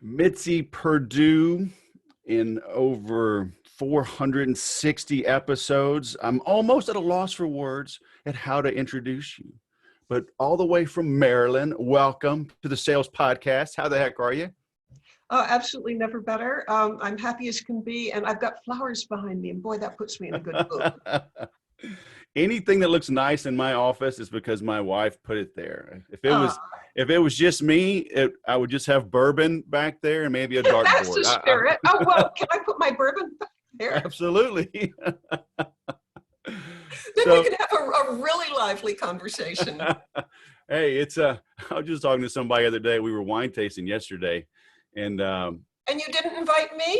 Mitzi Perdue in over 460 episodes. I'm almost at a loss for words at how to introduce you. But all the way from Maryland, welcome to the Sales Podcast. How the heck are you? Oh, absolutely never better. I'm happy as can be, and I've got flowers behind me, and boy, that puts me in a good mood. Anything that looks nice in my office is because my wife put it there. Uh, If it was just me, I would just have bourbon back there and maybe a that's the dartboard. spirit. Oh, well, can I put my bourbon back there? Absolutely. Then we can have a really lively conversation. Hey, I was just talking to somebody the other day. We were wine tasting yesterday, and And you didn't invite me?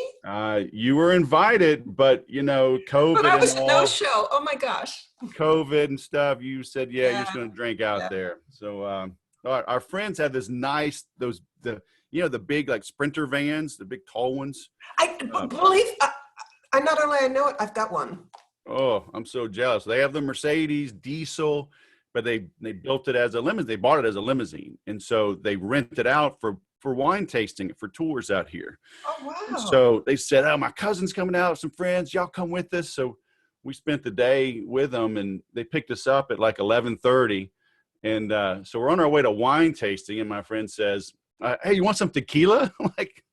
you were invited, but COVID But I was and a all, no-show. Oh my gosh. COVID and stuff. You said, yeah, you're Yeah, just going to drink out yeah. there. So our friends had this nice the big like Sprinter vans, the big tall ones. I Um, believe I not only I know it, I've got one. Oh, I'm so jealous. They have the Mercedes diesel, but they built it as a limousine. They bought it as a limousine, and so they rent it out for wine tasting, for tours out here. Oh And wow. so they said, "Oh, my cousin's coming out, some friends. Y'all come with us." So we spent the day with them, and they picked us up at like 11:30, and so we're on our way to wine tasting. And my friend says, "Hey, you want some tequila?" I'm like,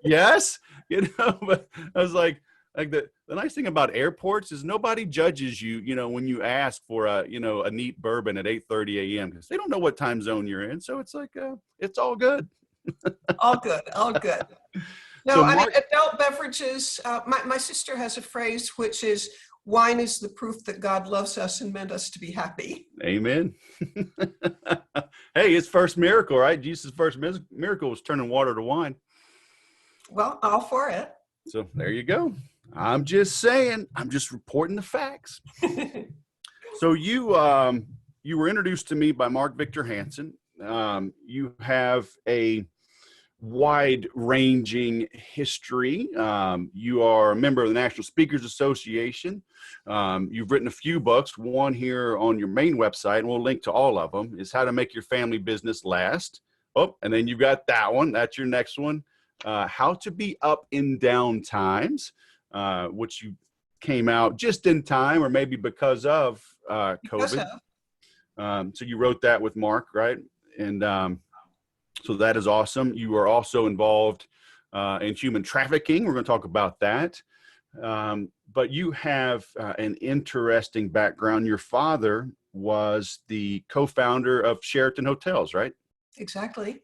"Yes," But I was like the nice thing about airports is nobody judges you, when you ask for a neat bourbon at 8:30 a.m. because they don't know what time zone you're in. So it's like, it's all good. All good, all good. So No, I mean, Mark, adult beverages, my sister has a phrase which is, wine is the proof that God loves us and meant us to be happy. amen. Hey, his first miracle, right? Jesus' first miracle was turning water to wine. Well, all for it. So there you go. I'm just saying, I'm just reporting the facts. So you were introduced to me by Mark Victor Hansen. You have a wide-ranging history. You are a member of the National Speakers Association. You've written a few books. One here on your main website, and we'll link to all of them, is How to Make Your Family Business Last. Oh, and then you've got that one. That's your next one. How to Be Up in Down Times, which you came out just in time, or maybe because of COVID. So you wrote that with Mark, right? And so that is awesome. You are also involved in human trafficking. We're going to talk about that. But you have an interesting background. Your father was the co-founder of Sheraton Hotels, right? Exactly.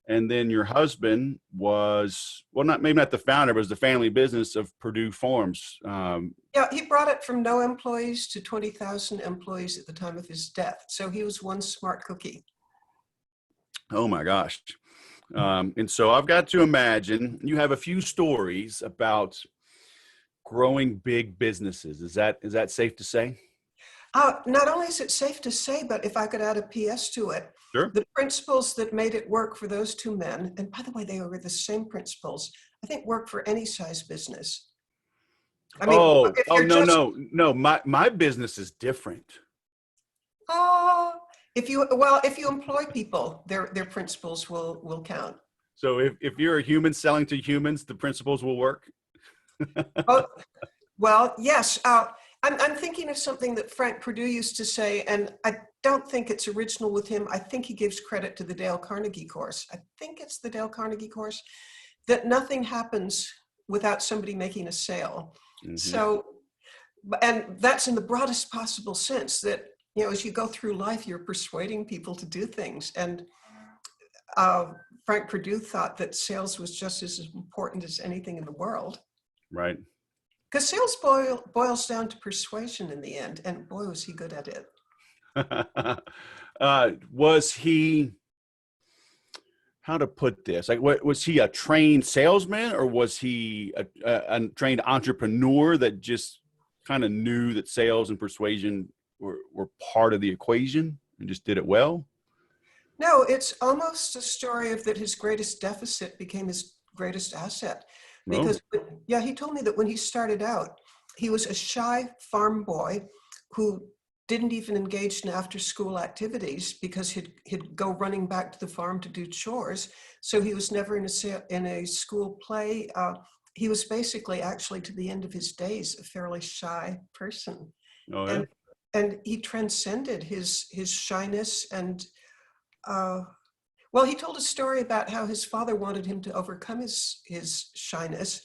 And then your husband was, well, maybe not the founder, but was the family business of Perdue Farms. Yeah, he brought it from no employees to 20,000 employees at the time of his death. So he was one smart cookie. Oh my gosh. And so I've got to imagine you have a few stories about growing big businesses. Is that safe to say? Not only is it safe to say, but if I could add a PS to it, Sure. the principles that made it work for those two men, and by the way, they were the same principles, I think work for any size business. I mean, if you're just, no. My business is different. if you employ people, their principles will count. So if you're a human selling to humans, the principles will work. Oh, well, yes. I'm thinking of something that Frank Perdue used to say, and I don't think it's original with him. I think he gives credit to the Dale Carnegie course. I think it's the Dale Carnegie course, that nothing happens without somebody making a sale. Mm-hmm. So, and that's in the broadest possible sense, that, as you go through life, you're persuading people to do things. And Frank Perdue thought that sales was just as important as anything in the world. Right. Because sales boils down to persuasion in the end, and boy, was he good at it. Was he, how to put this? Like, was he a trained salesman, or was he a trained entrepreneur that just kind of knew that sales and persuasion were part of the equation and just did it well? No, it's almost a story of that his greatest deficit became his greatest asset. Because, he told me that when he started out, he was a shy farm boy who didn't even engage in after-school activities because he'd go running back to the farm to do chores. So he was never in a school play. He was basically, actually, to the end of his days, a fairly shy person. Oh, yeah. And he transcended his shyness. And well, he told a story about how his father wanted him to overcome his shyness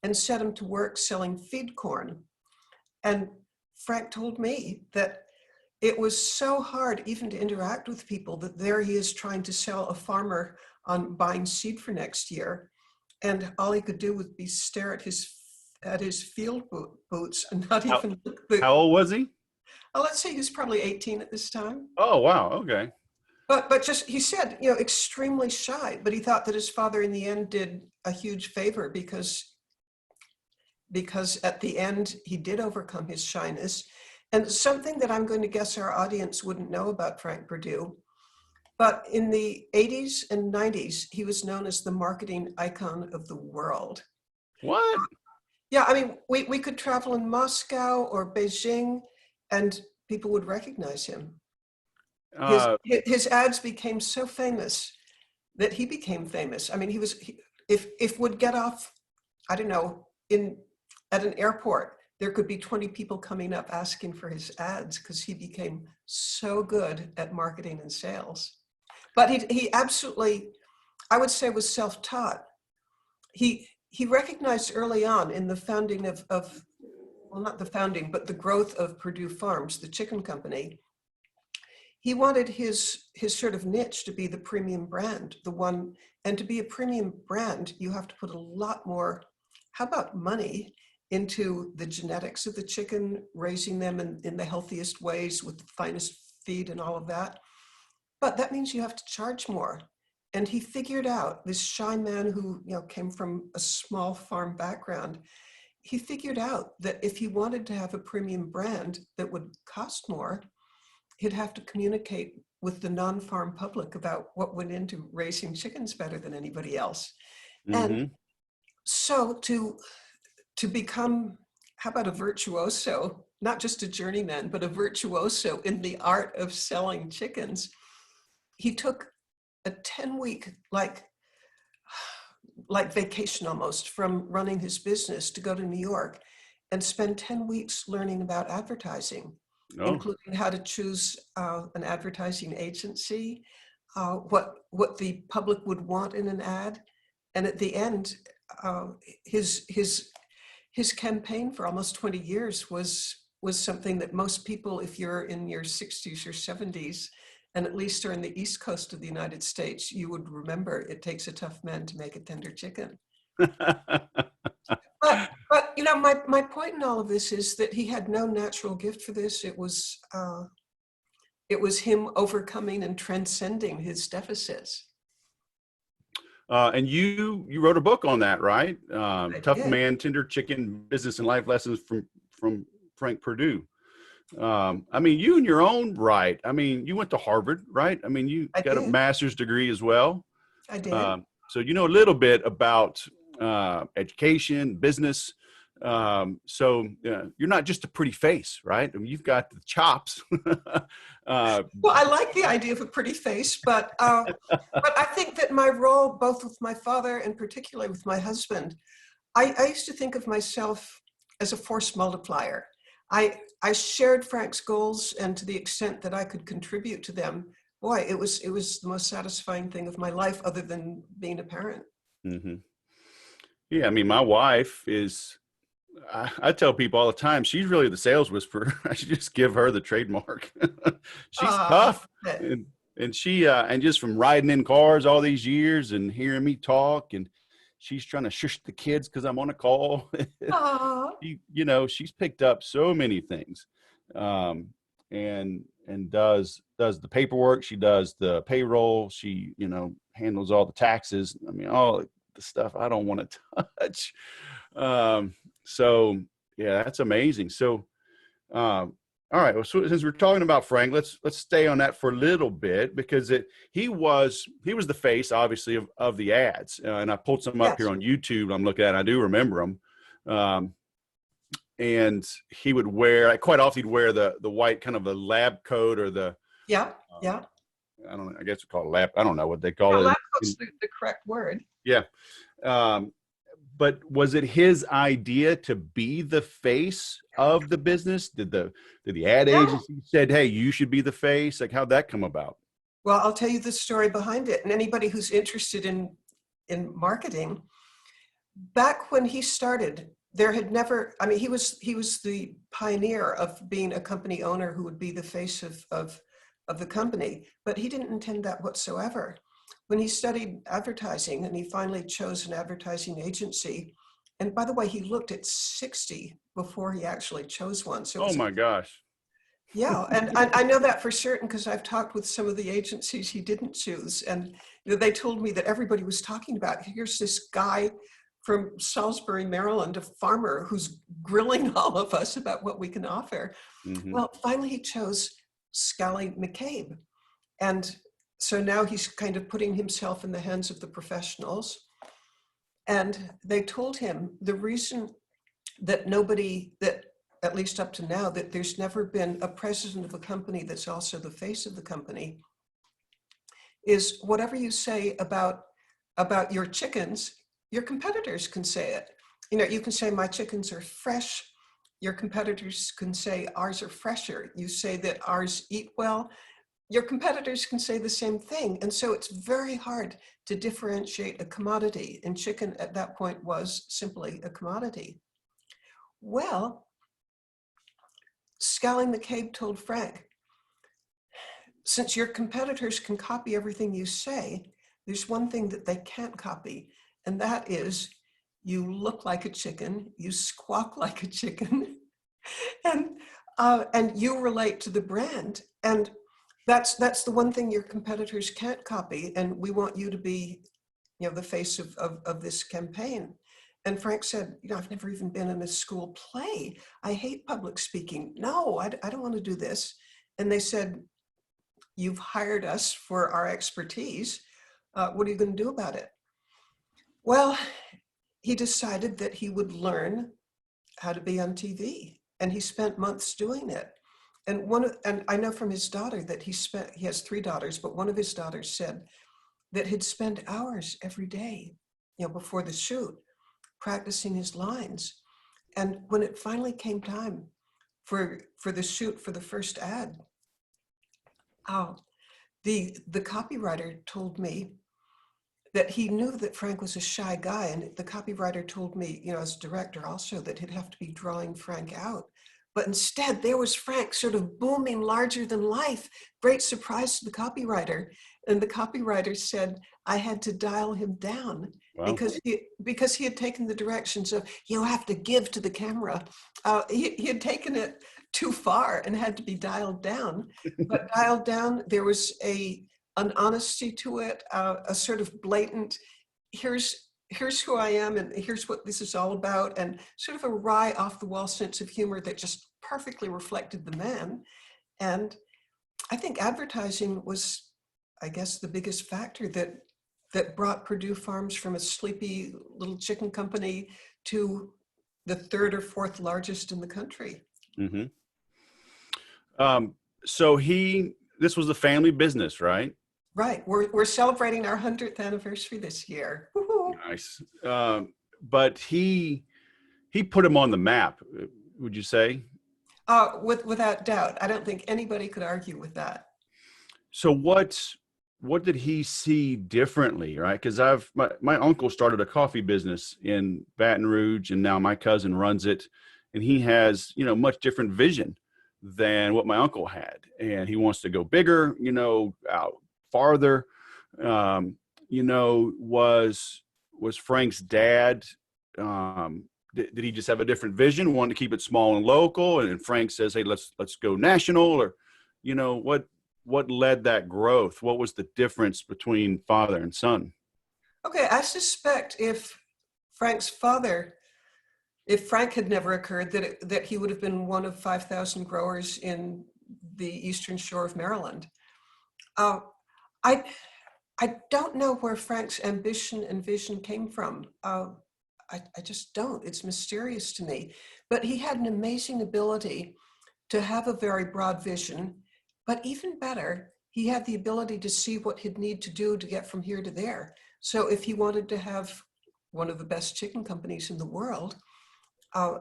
and set him to work selling feed corn. And Frank told me that it was so hard even to interact with people, that there he is trying to sell a farmer on buying seed for next year. And all he could do would be stare at his field boots and not How, even look. how old was he? Let's say he was probably 18 at this time. Oh, wow. Okay. But just, he said, extremely shy, but he thought that his father in the end did a huge favor because at the end he did overcome his shyness. And something that I'm going to guess our audience wouldn't know about Frank Perdue, but in the 80s and 90s, he was known as the marketing icon of the world. What? Yeah, I mean, we could travel in Moscow or Beijing and people would recognize him. His ads became so famous that he became famous. I mean, if would get off, I don't know, at an airport, there could be 20 people coming up asking for his ads because he became so good at marketing and sales. But he absolutely, I would say, was self-taught. He recognized early on in the founding well, not the founding, but the growth of Perdue Farms, the chicken company. He wanted his sort of niche to be the premium brand, and to be a premium brand, you have to put a lot more, how about money, into the genetics of the chicken, raising them in the healthiest ways with the finest feed and all of that. But that means you have to charge more. And he figured out, this shy man who came from a small farm background, he figured out that if he wanted to have a premium brand that would cost more, he'd have to communicate with the non-farm public about what went into raising chickens better than anybody else. Mm-hmm. And so to become, how about a virtuoso, not just a journeyman, but a virtuoso in the art of selling chickens, he took a 10-week, like vacation almost, from running his business to go to New York and spend 10 weeks learning about advertising, including how to choose an advertising agency, what the public would want in an ad. And at the end, his campaign for almost 20 years was something that most people, if you're in your 60s or 70s, and at least are in the East Coast of the United States, you would remember, it takes a tough man to make a tender chicken. But my point in all of this is that he had no natural gift for this. It was him overcoming and transcending his deficits. And you wrote a book on that, right? Tough did. Man, Tender Chicken, Business and Life Lessons from Frank Perdue. I mean, you in your own right. I mean, you went to Harvard, right? I mean, you got a master's degree as well. I did. So you know a little bit about education, business. So you're not just a pretty face, right? I mean, you've got the chops. Well, I like the idea of a pretty face, but I think that my role, both with my father and particularly with my husband, I used to think of myself as a force multiplier. I shared Frank's goals, and to the extent that I could contribute to them, boy, it was the most satisfying thing of my life, other than being a parent. Mm-hmm. Yeah, I mean, my wife is. I tell people all the time, she's really the sales whisperer. I should just give her the trademark. She's tough, and she and just from riding in cars all these years and hearing me talk, and she's trying to shush the kids because I'm on a call. She's picked up so many things, and does the paperwork. She does the payroll. She handles all the taxes. I mean, all the stuff I don't want to touch. So yeah, that's amazing. So, all right. Well, so since we're talking about Frank, let's stay on that for a little bit, because he was the face, obviously, of the ads. And I pulled some up here on YouTube. I'm looking at. I do remember them. and he would wear, quite often he'd wear the white kind of a lab coat, or the, Yeah, um, yeah. I don't know, I guess it's called lab. I don't know what they call Yeah, it. lab coat's the correct word. Yeah. Um, but was it his idea to be the face of the business? Did the ad Yeah. agency said, hey, you should be the face? Like, how'd that come about? Well, I'll tell you the story behind it. And anybody who's interested in marketing, back when he started, there had never, I mean, he was the pioneer of being a company owner who would be the face of the company, but he didn't intend that whatsoever. When he studied advertising and he finally chose an advertising agency, and by the way, he looked at 60 before he actually chose one. So it Oh was, my gosh. yeah, and I know that for certain because I've talked with some of the agencies he didn't choose, and you know, they told me that everybody was talking about, here's this guy from Salisbury, Maryland, a farmer who's grilling all of us about what we can offer. Mm-hmm. Well, finally he chose Scally McCabe. And so now he's kind of putting himself in the hands of the professionals. And they told him the reason that nobody, that at least up to now, that there's never been a president of a company that's also the face of the company, is whatever you say about your chickens, your competitors can say it. You know, you can say my chickens are fresh. Your competitors can say ours are fresher. You say that ours eat well. Your competitors can say the same thing. And so it's very hard to differentiate a commodity. And chicken at that point was simply a commodity. Well, Scally McCabe told Frank, since your competitors can copy everything you say, there's one thing that they can't copy, and that is you look like a chicken, you squawk like a chicken, and you relate to the brand. And that's the one thing your competitors can't copy, and we want you to be, you know, the face of this campaign. And Frank said, you know, I've never even been in a school play. I hate public speaking. No, I don't want to do this. And they said, you've hired us for our expertise. What are you going to do about it? Well, he decided that he would learn how to be on TV, and he spent months doing it. And I know from his daughter that he has 3 daughters, but one of his daughters said that he'd spend hours every day, you know, before the shoot, practicing his lines. And when it finally came time for the shoot for the first ad, oh, the copywriter told me that he knew that Frank was a shy guy, and the copywriter told me, you know, as director also, that he'd have to be drawing Frank out. But instead, there was Frank sort of booming larger than life. Great surprise to the copywriter. And the copywriter said, I had to dial him down Wow. because he had taken the directions of, you have to give to the camera. He had taken it too far and had to be dialed down. But dialed down, there was an honesty to it, a sort of blatant, here's who I am and here's what this is all about, and sort of a wry, off-the-wall sense of humor that just perfectly reflected the man. And I think advertising was, I guess, the biggest factor that brought Perdue Farms from a sleepy little chicken company to the 3rd or 4th largest in the country. Mm-hmm. So this was a family business, right? Right. We're celebrating our 100th anniversary this year. Woo-hoo. Nice. But he put him on the map, would you say? Without doubt. I don't think anybody could argue with that. So what did he see differently, right? Because my uncle started a coffee business in Baton Rouge, and now my cousin runs it, and he has, you know, much different vision than what my uncle had, and he wants to go bigger, you know, out farther. You know, was Frank's dad, did he just have a different vision, wanted to keep it small and local, and Frank says, hey, let's go national? Or, you know, what led that growth? What was the difference between father and son? Okay, I suspect if Frank had never occurred, that he would have been one of 5,000 growers in the eastern shore of Maryland. I don't know where Frank's ambition and vision came from. I just don't. It's mysterious to me. But he had an amazing ability to have a very broad vision, but even better, he had the ability to see what he'd need to do to get from here to there. So if he wanted to have one of the best chicken companies in the world,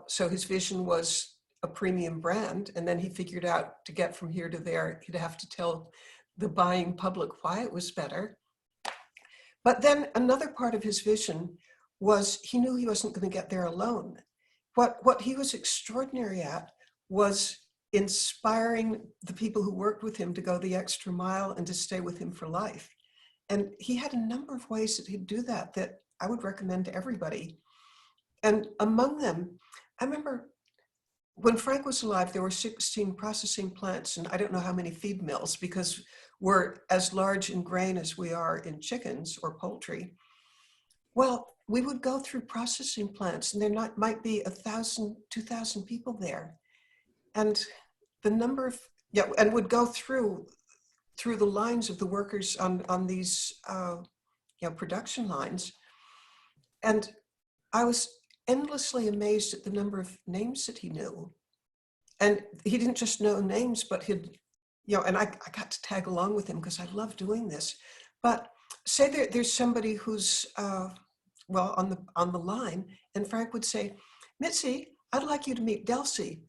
so his vision was a premium brand, and then he figured out to get from here to there, he'd have to tell the buying public why it was better. But then another part of his vision was he knew he wasn't going to get there alone. What he was extraordinary at was inspiring the people who worked with him to go the extra mile and to stay with him for life. And he had a number of ways that he'd do that that I would recommend to everybody. And among them, I remember when Frank was alive, there were 16 processing plants, and I don't know how many feed mills, because we're as large in grain as we are in chickens or poultry. Well, we would go through processing plants, and there might be 1,000, 2,000 people there. And the number of, and would go through the lines of the workers on these production lines. And I was endlessly amazed at the number of names that he knew. And he didn't just know names, but he'd, and I got to tag along with him because I love doing this. But say there's somebody who's, on the line, and Frank would say, Mitzi, I'd like you to meet Delcy.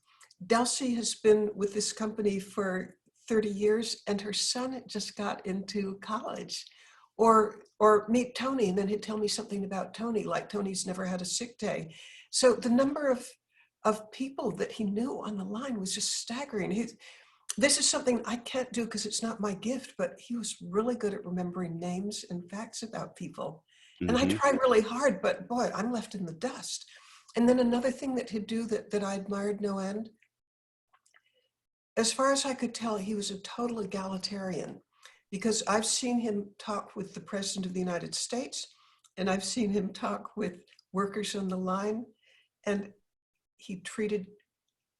Delcy has been with this company for 30 years, and her son just got into college. Or meet Tony, and then he'd tell me something about Tony, like Tony's never had a sick day. So the number of people that he knew on the line was just staggering. This is something I can't do because it's not my gift, but he was really good at remembering names and facts about people. And I try really hard, but boy, I'm left in the dust. And then another thing that he'd do that I admired no end, as far as I could tell, he was a total egalitarian, because I've seen him talk with the President of the United States, and I've seen him talk with workers on the line, and he treated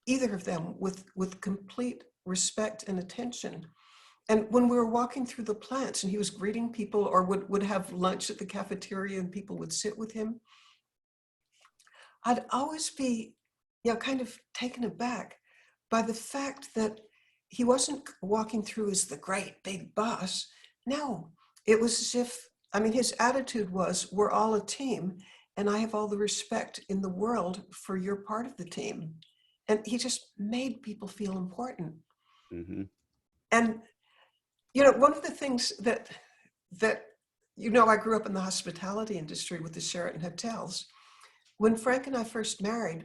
either of them with complete respect and attention. And when we were walking through the plants and he was greeting people, or would have lunch at the cafeteria and people would sit with him, I'd always be, kind of taken aback by the fact that he wasn't walking through as the great big boss. No, it was as if, his attitude was, we're all a team, and I have all the respect in the world for your part of the team. And he just made people feel important. And, one of the things that I grew up in the hospitality industry with the Sheraton hotels. When Frank and I first married,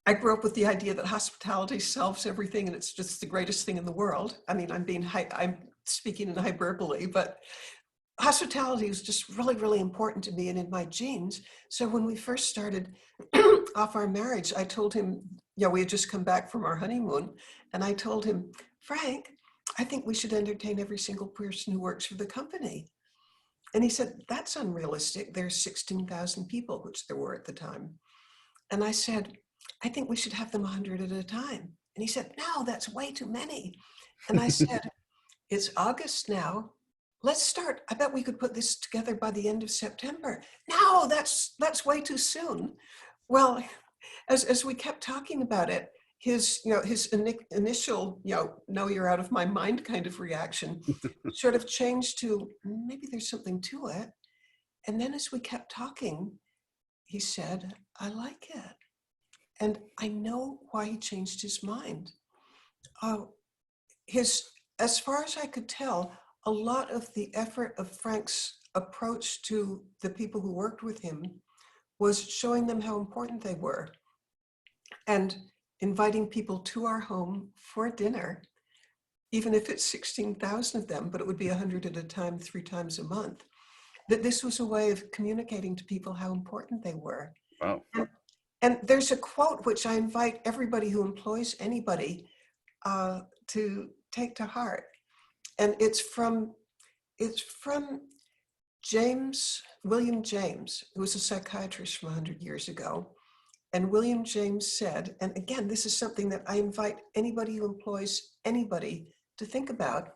I grew up with the idea that hospitality solves everything and it's just the greatest thing in the world. I'm speaking in hyperbole, but hospitality was just really, really important to me and in my genes. So when we first started off our marriage, I told him, we had just come back from our honeymoon, and I told him, Frank, I think we should entertain every single person who works for the company. And he said, that's unrealistic. There's 16,000 people, which there were at the time. And I said, I think we should have them 100 at a time. And he said, no, that's way too many. And I said, it's August now. Let's start. I bet we could put this together by the end of September. No, that's way too soon. Well, as we kept talking about it, his initial, no, you're out of my mind kind of reaction sort of changed to, maybe there's something to it. And then as we kept talking, he said, I like it. And I know why he changed his mind. As far as I could tell, a lot of the effort of Frank's approach to the people who worked with him was showing them how important they were and inviting people to our home for dinner, even if it's 16,000 of them, but it would be 100 at a time, 3 times a month. That this was a way of communicating to people how important they were. Wow. And there's a quote which I invite everybody who employs anybody to take to heart. And it's from William James, who was a psychiatrist from 100 years ago. And William James said, and again, this is something that I invite anybody who employs anybody to think about.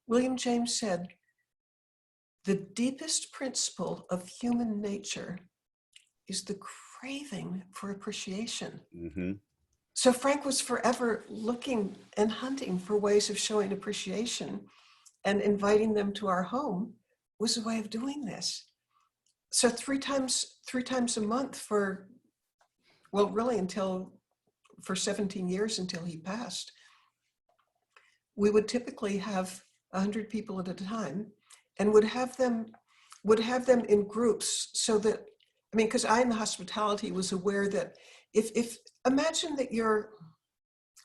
William James said, the deepest principle of human nature is the craving for appreciation. Mm-hmm. So Frank was forever looking and hunting for ways of showing appreciation, and inviting them to our home was a way of doing this. So three times a month for, well, really for 17 years until he passed, we would typically have 100 people at a time, and would have them in groups, so that, I mean, because I in the hospitality was aware that if imagine that you're,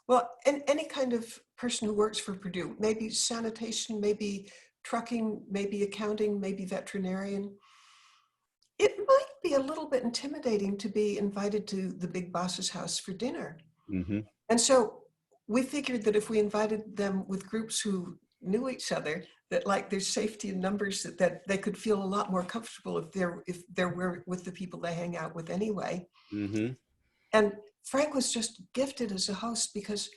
well, any kind of person who works for Perdue, maybe sanitation, maybe trucking, maybe accounting, maybe veterinarian, it might be a little bit intimidating to be invited to the big boss's house for dinner. Mm-hmm. And so we figured that if we invited them with groups who knew each other, that like there's safety in numbers, that they could feel a lot more comfortable if they're with the people they hang out with anyway. Mm-hmm. And Frank was just gifted as a host, because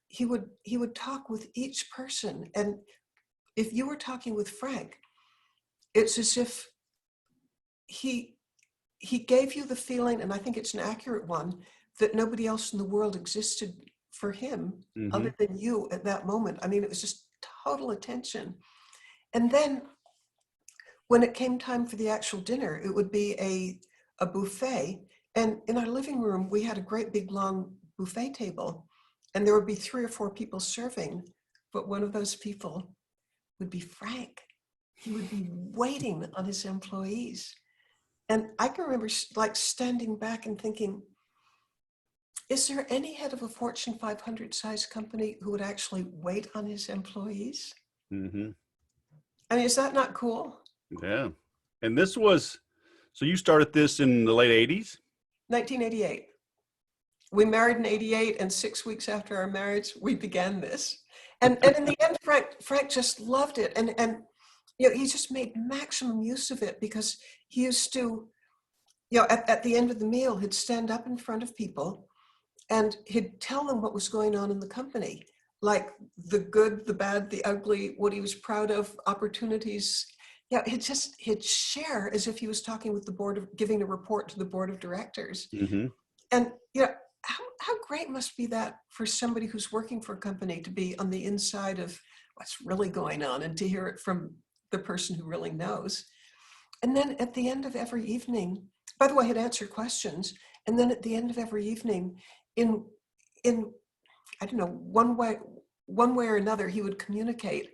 he would talk with each person. And if you were talking with Frank, it's as if he gave you the feeling, and I think it's an accurate one, that nobody else in the world existed for him Mm-hmm. other than you at that moment. I mean, it was just total attention. And then when it came time for the actual dinner, it would be a buffet. And in our living room, we had a great big long buffet table, and there would be 3 or 4 people serving, but one of those people would be Frank. He would be waiting on his employees. And I can remember like standing back and thinking, is there any head of a Fortune 500 size company who would actually wait on his employees? Mm-hmm. I mean, is that not cool? Yeah. And this was, so you started this in the late 80s? 1988. We married in 88, and 6 weeks after our marriage, we began this. And in the end, Frank just loved it. And you know, he just made maximum use of it, because he used to, you know, at the end of the meal, he'd stand up in front of people and he'd tell them what was going on in the company, like the good, the bad, the ugly, what he was proud of, opportunities. Yeah, he'd share as if he was talking with the board of, giving a report to the board of directors. Mm-hmm. And you know, how great must be that for somebody who's working for a company, to be on the inside of what's really going on and to hear it from the person who really knows. And then at the end of every evening, by the way, he'd answer questions. And then at the end of every evening, in I don't know, one way or another, he would communicate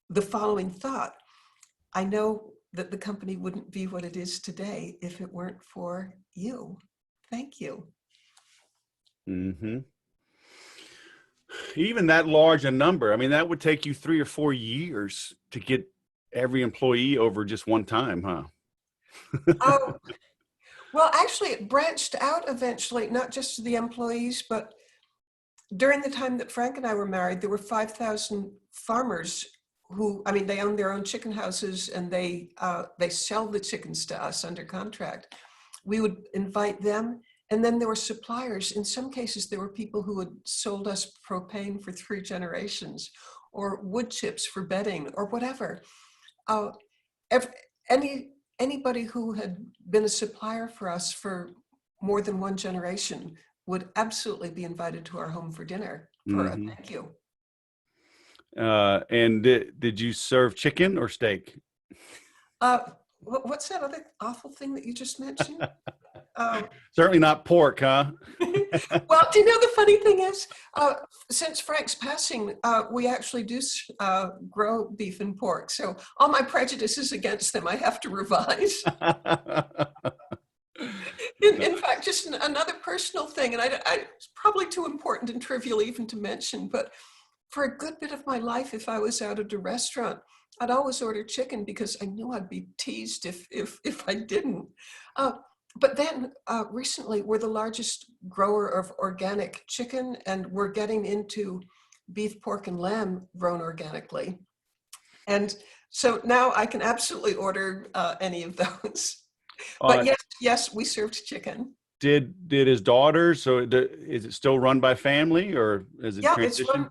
the following thought: I know that the company wouldn't be what it is today if it weren't for you. Thank you. Mm-hmm. Even that large a number, I mean, that would take you 3 or 4 years to get every employee over just one time, huh? Oh, well, actually, it branched out eventually, not just to the employees, but during the time that Frank and I were married, there were 5,000 farmers who, I mean, they own their own chicken houses, and they sell the chickens to us under contract. We would invite them. And then there were suppliers. In some cases, there were people who had sold us propane for 3 generations, or wood chips for bedding, or whatever. Anybody who had been a supplier for us for more than 1 generation would absolutely be invited to our home for dinner for a thank you. And did you serve chicken or steak? What's that other awful thing that you just mentioned? Certainly not pork, huh? Well, do you know the funny thing is, since Frank's passing, we actually do grow beef and pork. So all my prejudices against them, I have to revise. In fact, just another personal thing, and it's probably too important and trivial even to mention, but for a good bit of my life, if I was out at a restaurant, I'd always order chicken, because I knew I'd be teased if I didn't. But then recently, we're the largest grower of organic chicken, and we're getting into beef, pork, and lamb grown organically. And so now I can absolutely order any of those. But yes, we served chicken. Did his daughter, so is it still run by family, or is it transition?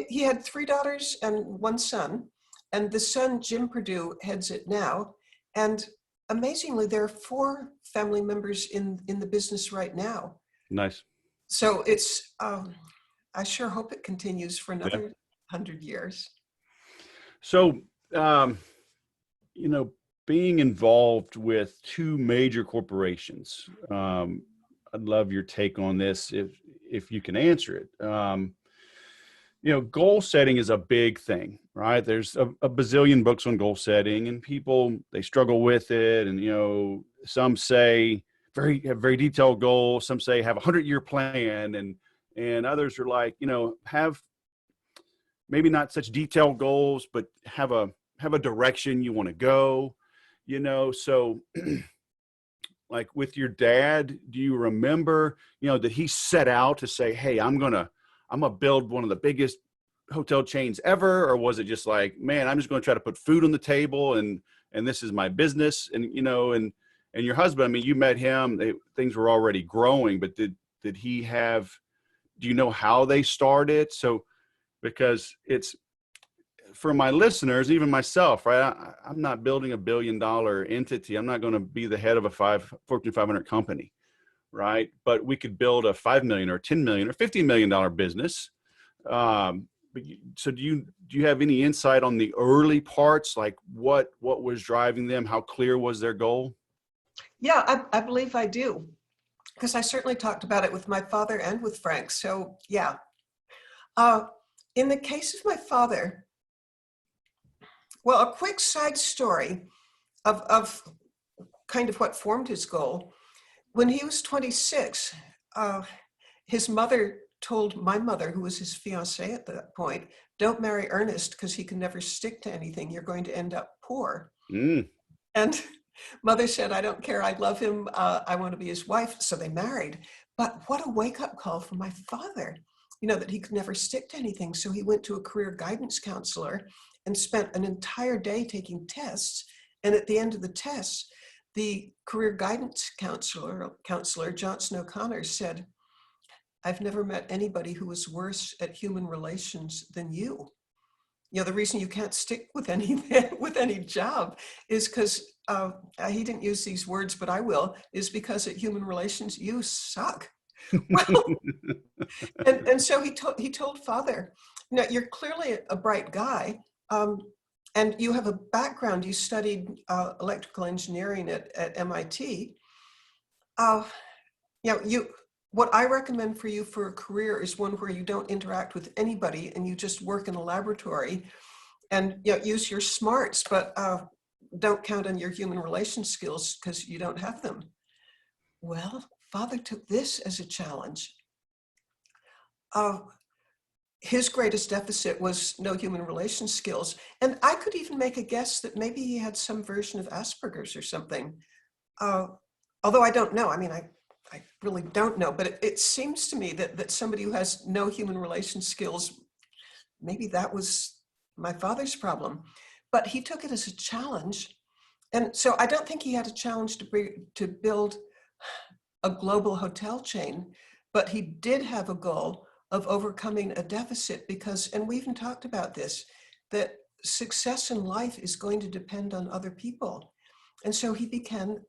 He had 3 daughters and 1 son. And the son, Jim Perdue, heads it now. And amazingly, there are 4 family members in the business right now. Nice. So it's, I sure hope it continues for Yeah. another 100 years. So, you know, being involved with 2 major corporations, I'd love your take on this if you can answer it. You know, goal setting is a big thing, right? There's a bazillion books on goal setting, and people, they struggle with it. And, you know, some say have very detailed goals. Some say have a 100-year plan, and others are like, you know, have maybe not such detailed goals, but have a direction you want to go, you know. So like with your dad, do you remember, you know, did he set out to say, hey, I'm gonna build one of the biggest hotel chains ever? Or was it just like, man, I'm just going to try to put food on the table, and this is my business? And, you know, and your husband, I mean, you met him, things were already growing, but did he have, do you know how they started? So, because it's, for my listeners, even myself, right? I'm not building a $1 billion entity. I'm not going to be the head of a Fortune 500 company, right? But we could build a $5 million or $10 million or $50 million business. So do you have any insight on the early parts, like what was driving them? How clear was their goal? Yeah, I believe I do, because I certainly talked about it with my father and with Frank. So yeah, in the case of my father, well, a quick side story of kind of what formed his goal. When he was 26, his mother told my mother, who was his fiancée at that point, don't marry Ernest because he can never stick to anything. You're going to end up poor. Mm. And mother said, I don't care. I love him. I want to be his wife. So they married. But what a wake-up call for my father, you know, that he could never stick to anything. So he went to a career guidance counselor and spent an entire day taking tests. And at the end of the tests, the career guidance counselor Johnson O'Connor, said, I've never met anybody who was worse at human relations than you. You know, the reason you can't stick with any job is because, he didn't use these words, but I will, is because at human relations, you suck. Well, and so he told father, now you're clearly a bright guy, and you have a background, you studied electrical engineering at MIT. You know, what I recommend for you for a career is one where you don't interact with anybody and you just work in a laboratory, and, you know, use your smarts, but don't count on your human relation skills because you don't have them. Well, father took this as a challenge. His greatest deficit was no human relation skills. And I could even make a guess that maybe he had some version of Asperger's or something. Although I don't know. I mean, I really don't know, but it seems to me that somebody who has no human relation skills, maybe that was my father's problem. But he took it as a challenge. And so I don't think he had a challenge to build a global hotel chain, but he did have a goal of overcoming a deficit, because, and we even talked about this, that success in life is going to depend on other people. And so he began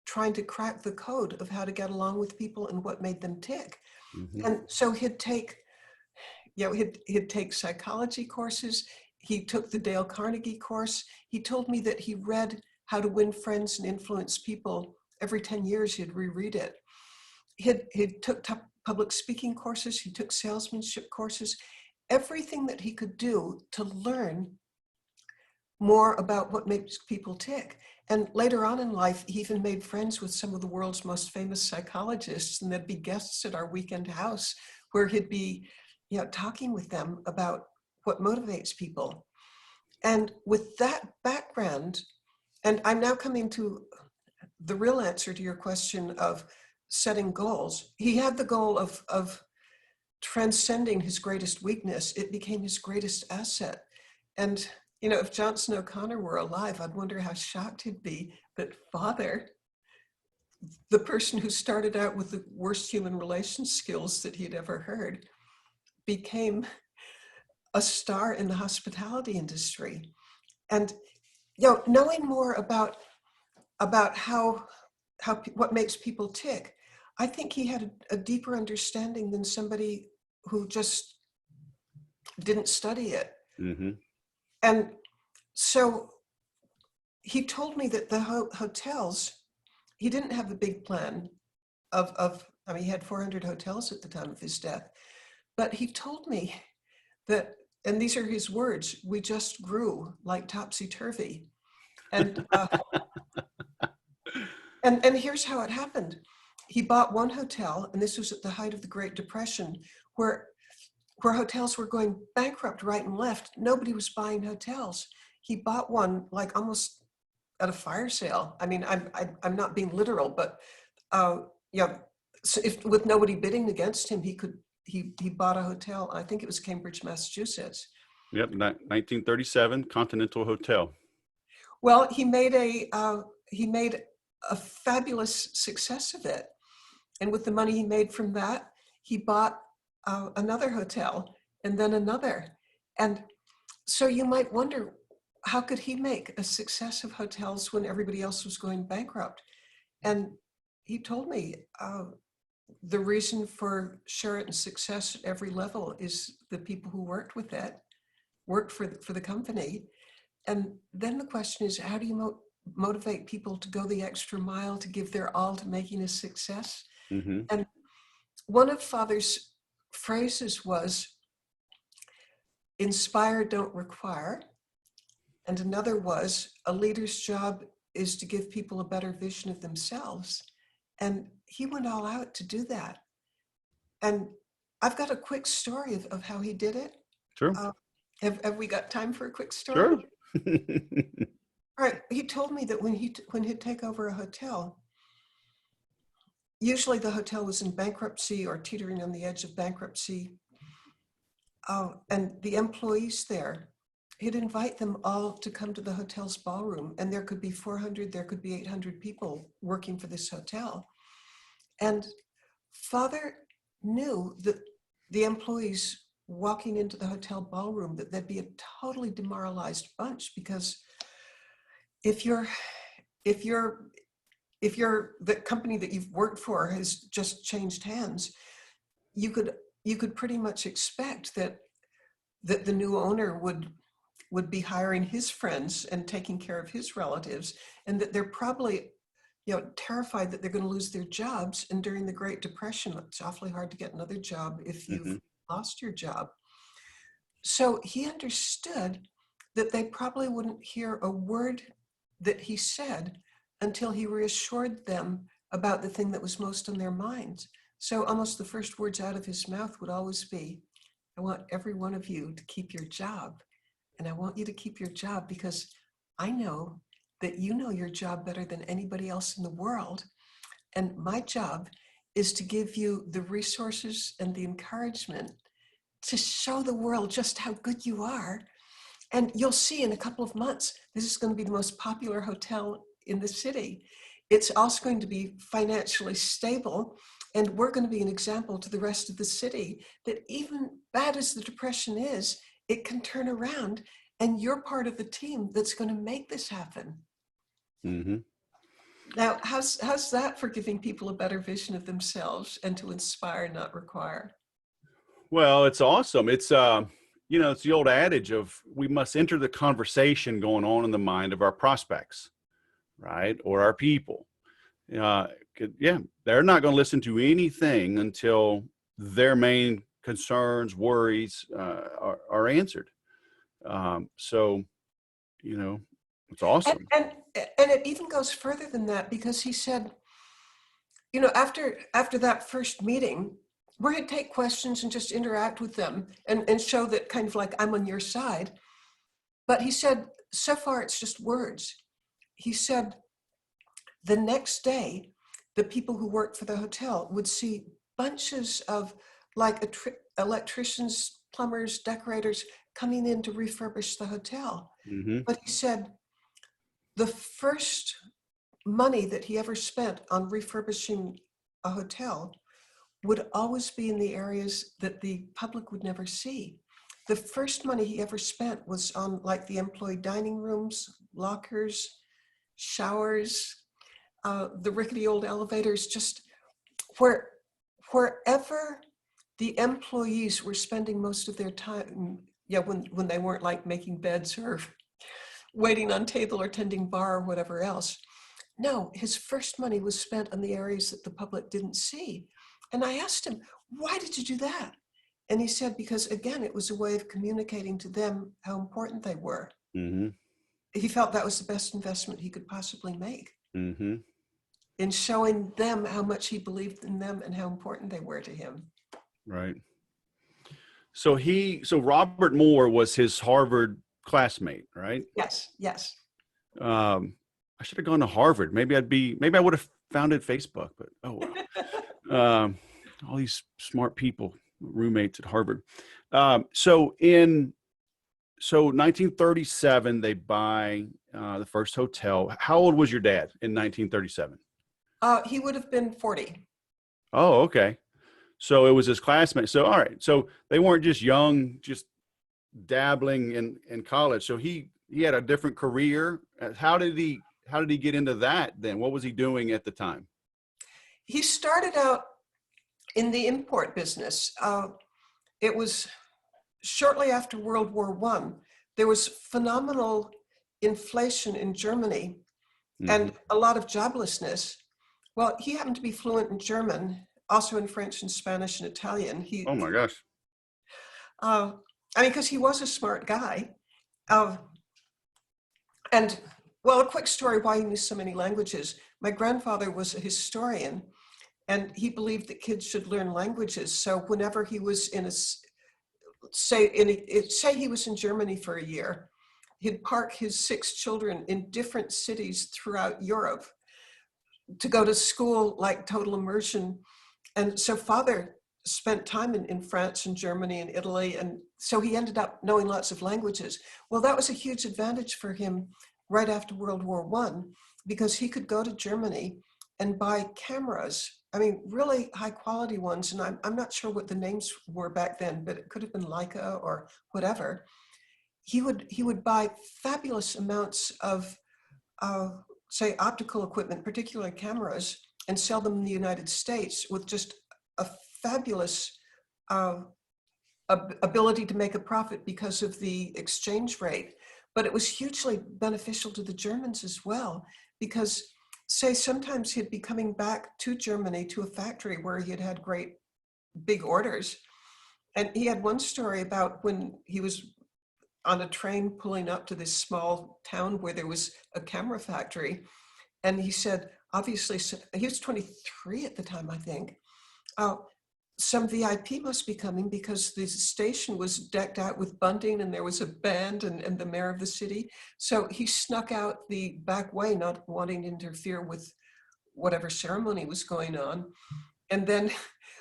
trying to crack the code of how to get along with people and what made them tick. Mm-hmm. And so he'd take psychology courses. He took the Dale Carnegie course. He told me that he read How to Win Friends and Influence People. Every 10 years, he'd reread it. He took public speaking courses. He took salesmanship courses. Everything that he could do to learn more about what makes people tick. And later on in life, he even made friends with some of the world's most famous psychologists, and they'd be guests at our weekend house where he'd be, you know, talking with them about what motivates people. And with that background, and I'm now coming to the real answer to your question of setting goals. He had the goal of transcending his greatest weakness. It became his greatest asset. And, you know, if Johnson O'Connor were alive, I'd wonder how shocked he'd be that father, the person who started out with the worst human relations skills that he'd ever heard, became a star in the hospitality industry. And, knowing more about how what makes people tick, I think he had a deeper understanding than somebody who just didn't study it. Mm-hmm. And so he told me that the hotels, he didn't have a big plan I mean, he had 400 hotels at the time of his death, but he told me that, and these are his words, we just grew like topsy-turvy. And, and here's how it happened. He bought one hotel, and this was at the height of the Great Depression, where hotels were going bankrupt right and left. Nobody was buying hotels. He bought one like almost at a fire sale. I mean, I'm not being literal, but so if with nobody bidding against him, he bought a hotel. I think it was Cambridge, Massachusetts. Yep, 1937 Continental Hotel. Well, he made a fabulous success of it, and with the money he made from that, he bought another hotel and then another. And so you might wonder, how could he make a success of hotels when everybody else was going bankrupt? And he told me the reason for Sheraton's success at every level is the people who worked with it, worked for the company. And then the question is, how do you motivate people to go the extra mile, to give their all to making a success? Mm-hmm. And one of Father's phrases was, inspire, don't require. And another was, a leader's job is to give people a better vision of themselves. And he went all out to do that. And I've got a quick story of how he did it. Sure. Have we got time for a quick story? Sure. All right. He told me that when he'd take over a hotel, usually the hotel was in bankruptcy or teetering on the edge of bankruptcy. And the employees there, he'd invite them all to come to the hotel's ballroom, and there could be 400, there could be 800 people working for this hotel. And Father knew that the employees walking into the hotel ballroom, that they'd be a totally demoralized bunch, because if the company that you've worked for has just changed hands, you could pretty much expect that the new owner would be hiring his friends and taking care of his relatives, and that they're probably terrified that they're going to lose their jobs. And during the Great Depression, it's awfully hard to get another job if you've lost your job. So he understood that they probably wouldn't hear a word that he said until he reassured them about the thing that was most on their minds. So almost the first words out of his mouth would always be, I want every one of you to keep your job. And I want you to keep your job because I know that you know your job better than anybody else in the world. And my job is to give you the resources and the encouragement to show the world just how good you are. And you'll see in a couple of months, this is going to be the most popular hotel in the city. It's also going to be financially stable. And we're going to be an example to the rest of the city that even bad as the Depression is, it can turn around, and you're part of the team that's going to make this happen. Mm-hmm. Now, how's that for giving people a better vision of themselves and to inspire, not require? Well, it's awesome. It's it's the old adage of we must enter the conversation going on in the mind of our prospects, right, or our people. They're not going to listen to anything until their main concerns, worries are answered. So, it's awesome. And it even goes further than that, because he said, after that first meeting, we're going to take questions and just interact with them and show that kind of like I'm on your side. But he said, so far it's just words. He said, the next day, the people who worked for the hotel would see bunches of like electricians, plumbers, decorators coming in to refurbish the hotel. Mm-hmm. But he said the first money that he ever spent on refurbishing a hotel would always be in the areas that the public would never see. the first money he ever spent was on like the employee dining rooms, lockers, showers, the rickety old elevators, just wherever the employees were spending most of their time, yeah, when they weren't like making beds or waiting on table or tending bar or whatever else. No, his first money was spent on the areas that the public didn't see. And I asked him, why did you do that? And he said, because again, it was a way of communicating to them how important they were. Mm-hmm. He felt that was the best investment he could possibly make Mm-hmm. in showing them how much he believed in them and how important they were to him. Right. So Robert Moore was his Harvard classmate, right? Yes, yes. I should have gone to Harvard. Maybe I would have founded Facebook, but oh well. All these smart people, roommates at Harvard. So 1937, they buy the first hotel. How old was your dad in 1937? He would have been 40. Oh, okay. So it was his classmate. So, all right. So they weren't just young, just dabbling in college. So he had a different career. How did he get into that then? What was he doing at the time? He started out in the import business. It was shortly after World War I. There was phenomenal inflation in Germany and a lot of joblessness. Well, he happened to be fluent in German, also in French and Spanish and Italian. Oh my gosh. I mean, because he was a smart guy. And well, a quick story why he knew so many languages. My grandfather was a historian, and he believed that kids should learn languages. So whenever he was say he was in Germany for a year, he'd park his 6 children in different cities throughout Europe to go to school, like total immersion. And so father spent time in France and Germany and Italy. And so he ended up knowing lots of languages. Well, that was a huge advantage for him right after World War I, because he could go to Germany and buy cameras. I mean, really high quality ones. And I'm not sure what the names were back then, but it could have been Leica or whatever. He would buy fabulous amounts of, say, optical equipment, particularly cameras, and sell them in the United States with just a fabulous ability to make a profit because of the exchange rate. But it was hugely beneficial to the Germans as well, because, say, sometimes he'd be coming back to Germany to a factory where he had had great big orders. And he had one story about when he was on a train pulling up to this small town where there was a camera factory. And he said, obviously, he was 23 at the time, I think. Some VIP must be coming because the station was decked out with bunting and there was a band and the mayor of the city. So he snuck out the back way, not wanting to interfere with whatever ceremony was going on. And then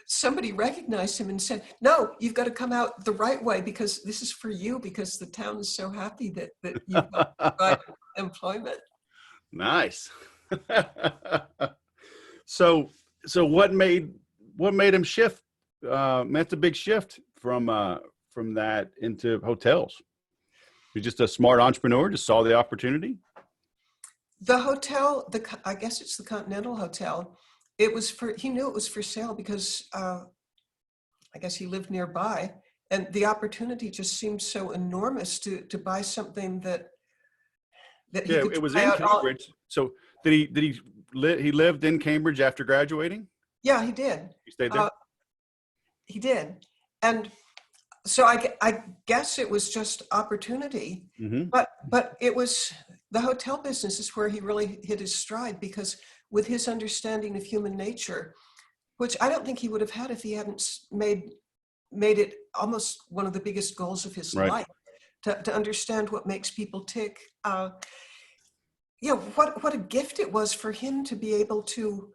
somebody recognized him and said, no, you've got to come out the right way because this is for you, because the town is so happy that you've got right employment. Nice. So what made him shift? That's a big shift from that into hotels. You're just a smart entrepreneur, just saw the opportunity. The hotel, I guess it's the Continental Hotel. He knew it was for sale because I guess he lived nearby, and the opportunity just seemed so enormous to buy something that he could. It was in Cambridge. So he lived in Cambridge after graduating? Yeah, he did. He stayed there? He did. And so I guess it was just opportunity, but it was the hotel business is where he really hit his stride, because with his understanding of human nature, which I don't think he would have had if he hadn't made it almost one of the biggest goals of his life, to understand what makes people tick. What a gift it was for him to be able to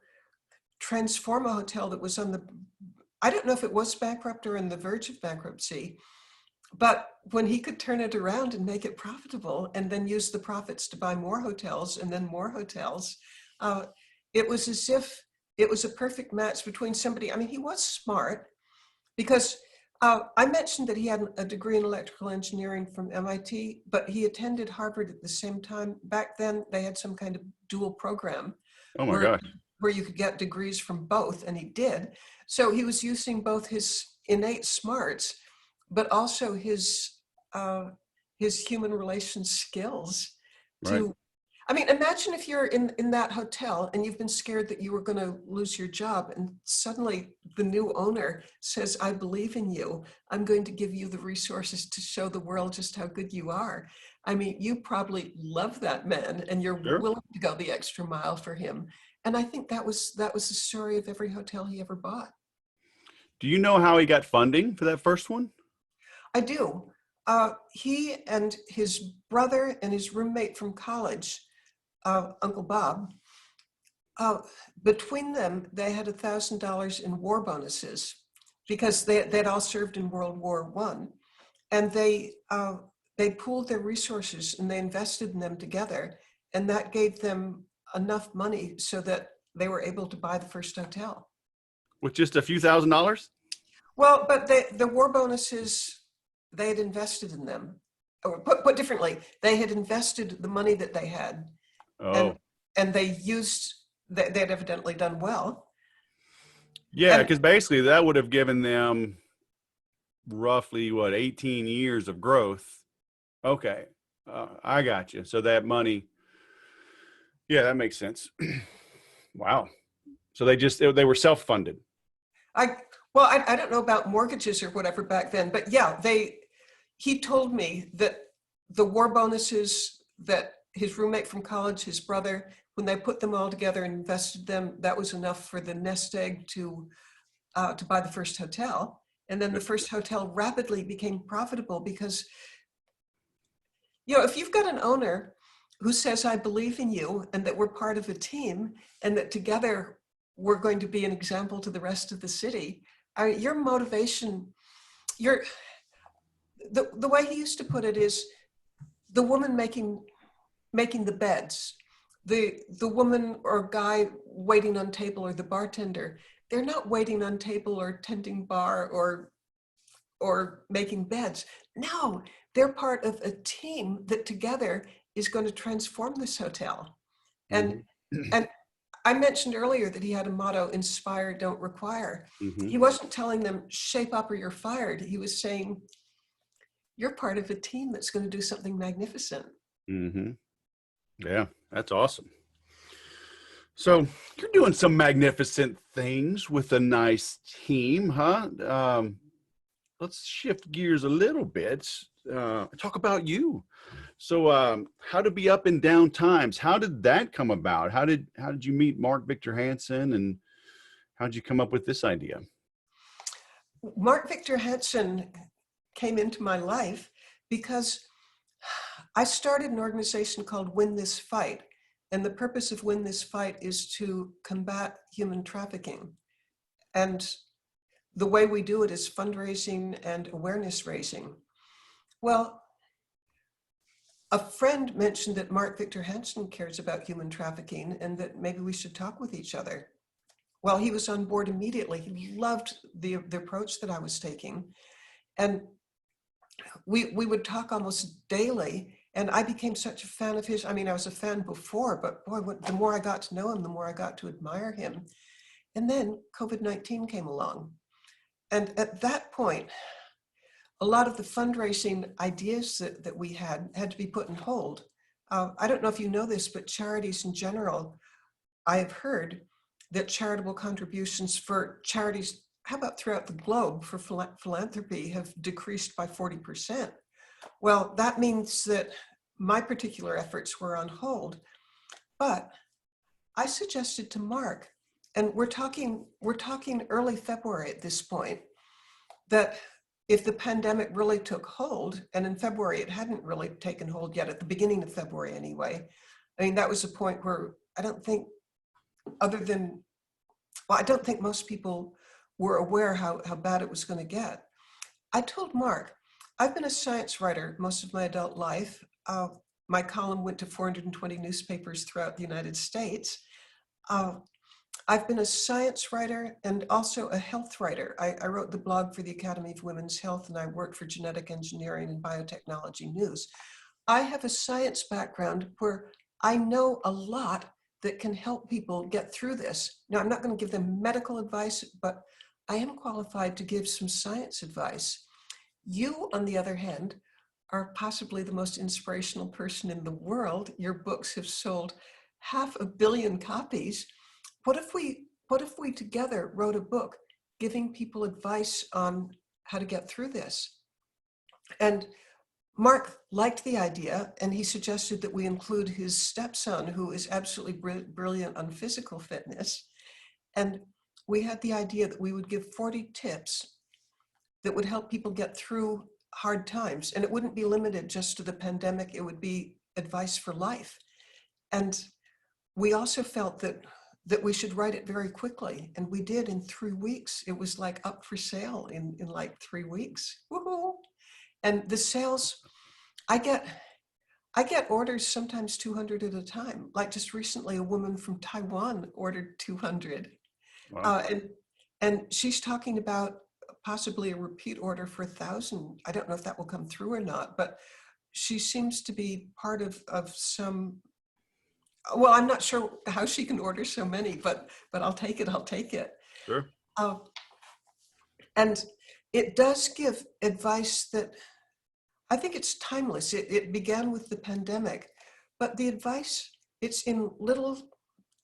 transform a hotel that was I don't know if it was bankrupt or on the verge of bankruptcy, but when he could turn it around and make it profitable and then use the profits to buy more hotels and then more hotels, it was as if it was a perfect match between somebody. I mean, he was smart because I mentioned that he had a degree in electrical engineering from MIT, but he attended Harvard at the same time. Back then, they had some kind of dual program Oh my where gosh. where you could get degrees from both, and he did. So he was using both his innate smarts, but also his human relations skills Right. to. I mean, imagine if you're in that hotel and you've been scared that you were going to lose your job, and suddenly the new owner says, "I believe in you. I'm going to give you the resources to show the world just how good you are." I mean, you probably love that man and you're Sure. willing to go the extra mile for him. And I think that was the story of every hotel he ever bought. Do you know how he got funding for that first one? I do. He and his brother and his roommate from college, Uncle Bob, uh, between them, they had $1,000 in war bonuses because they'd all served in World War I. And they pooled their resources and they invested in them together. And that gave them enough money so that they were able to buy the first hotel. With just a few $1,000s? Well, but the war bonuses, they had invested in them. Or put differently, they had invested the money that they had, and Oh, and they had evidently done well. yeah, And because basically that would have given them roughly what, 18 years of growth. Okay, I got you. So that money, yeah, that makes sense. Wow. So they were self-funded. I well, I don't know about mortgages or whatever back then, but yeah, he told me that the war bonuses that his roommate from college, his brother, when they put them all together and invested them, that was enough for the nest egg to buy the first hotel. And then the first hotel rapidly became profitable because, if you've got an owner who says, "I believe in you and that we're part of a team and that together we're going to be an example to the rest of the city," your motivation, your the way he used to put it is the woman making the beds, the woman or guy waiting on table, or the bartender, they're not waiting on table or tending bar or making beds. No, they're part of a team that together is going to transform this hotel. And Mm-hmm. and I mentioned earlier that he had a motto: inspire, don't require. Mm-hmm. He wasn't telling them shape up or you're fired. He was saying you're part of a team that's going to do something magnificent. Mm-hmm. Yeah, that's awesome. So you're doing some magnificent things with a nice team, huh? Let's shift gears a little bit. Talk about you. So, how to be up in down times? How did that come about? How did you meet Mark Victor Hansen, and how did you come up with this idea? Mark Victor Hansen came into my life because I started an organization called Win This Fight. And the purpose of Win This Fight is to combat human trafficking. And the way we do it is fundraising and awareness raising. Well, a friend mentioned that Mark Victor Hansen cares about human trafficking and that maybe we should talk with each other. Well, he was on board immediately. He loved the approach that I was taking. And we would talk almost daily. And I became such a fan of his. I mean, I was a fan before, but boy, the more I got to know him, the more I got to admire him. And then COVID-19 came along. And at that point, a lot of the fundraising ideas that we had to be put on hold. I don't know if you know this, but charities in general, I have heard that charitable contributions for charities, how about throughout the globe, for philanthropy have decreased by 40%. Well, that means that my particular efforts were on hold. But I suggested to Mark, and we're talking early February at this point, that if the pandemic really took hold, and in February it hadn't really taken hold yet, at the beginning of February anyway, I mean, that was a point where I don't think most people were aware how bad it was going to get. I told Mark, I've been a science writer most of my adult life. My column went to 420 newspapers throughout the United States. I've been a science writer and also a health writer. I wrote the blog for the Academy of Women's Health, and I worked for genetic engineering and biotechnology news. I have a science background where I know a lot that can help people get through this. Now, I'm not going to give them medical advice, but I am qualified to give some science advice. You, on the other hand, are possibly the most inspirational person in the world. Your books have sold 500 million copies. What if we together wrote a book giving people advice on how to get through this? And Mark liked the idea, and he suggested that we include his stepson, who is absolutely brilliant on physical fitness. And we had the idea that we would give 40 tips that would help people get through hard times. And it wouldn't be limited just to the pandemic. It would be advice for life. And we also felt that we should write it very quickly. And we did in 3 weeks. It was like up for sale in like 3 weeks. Woohoo! And the sales, I get orders sometimes 200 at a time. Like just recently, a woman from Taiwan ordered 200. Wow. And she's talking about possibly a repeat order for 1,000. I don't know if that will come through or not, but she seems to be part of some, well, I'm not sure how she can order so many, but I'll take it, I'll take it. Sure. And it does give advice that I think it's timeless. It began with the pandemic, but the advice, it's in little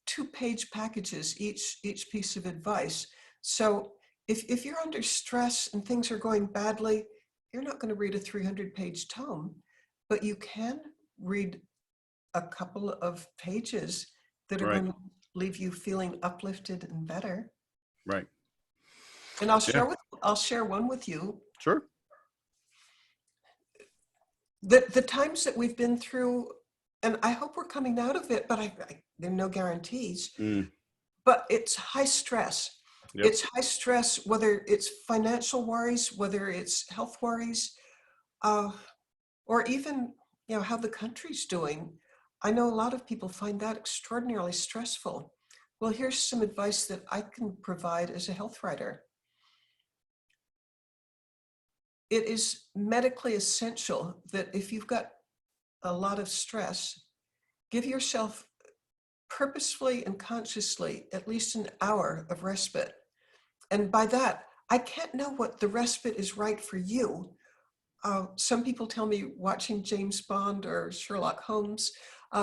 2-page packages, each piece of advice. So if you're under stress and things are going badly, you're not going to read a 300-page tome, but you can read a couple of pages that are Right. going to leave you feeling uplifted and better. Right. And I'll share one with you. Sure. The times that we've been through, and I hope we're coming out of it, but there are no guarantees. But it's high stress. Yep. It's high stress, whether it's financial worries, whether it's health worries, or even how the country's doing. I know a lot of people find that extraordinarily stressful. Well, here's some advice that I can provide as a health writer. It is medically essential that if you've got a lot of stress, give yourself purposefully and consciously at least an hour of respite. And by that, I can't know what the respite is right for you. Some people tell me watching James Bond or Sherlock Holmes.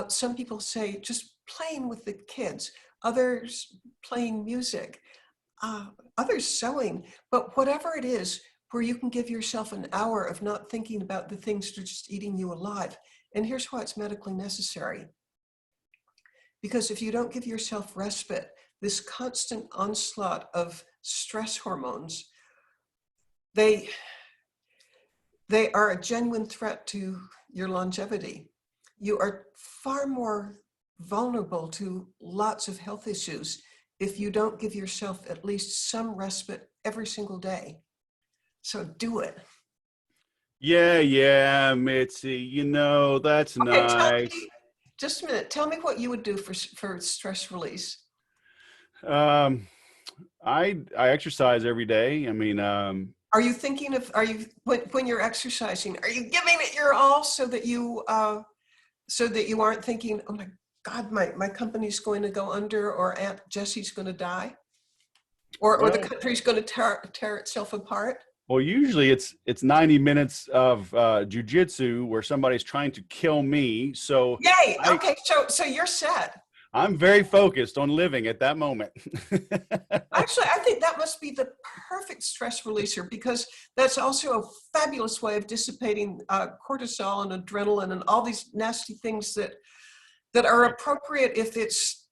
Some people say just playing with the kids, others playing music, others sewing. But whatever it is, where you can give yourself an hour of not thinking about the things that are just eating you alive. And here's why it's medically necessary. Because if you don't give yourself respite, this constant onslaught of stress hormones, they are a genuine threat to your longevity. You are far more vulnerable to lots of health issues if you don't give yourself at least some respite every single day. So do it. Yeah, Mitzi, that's Okay, nice. Just a minute. Tell me what you would do for stress release. I exercise every day. I mean, Are you thinking of, when you're exercising, are you giving it your all so that you aren't thinking, oh my God, my company's going to go under, or Aunt Jessie's going to die, or the country's going to tear itself apart? Well, usually it's 90 minutes of jujitsu where somebody's trying to kill me. So yay! Okay, so you're set. I'm very focused on living at that moment. Actually, I think that must be the perfect stress releaser, because that's also a fabulous way of dissipating cortisol and adrenaline and all these nasty things that are appropriate if it's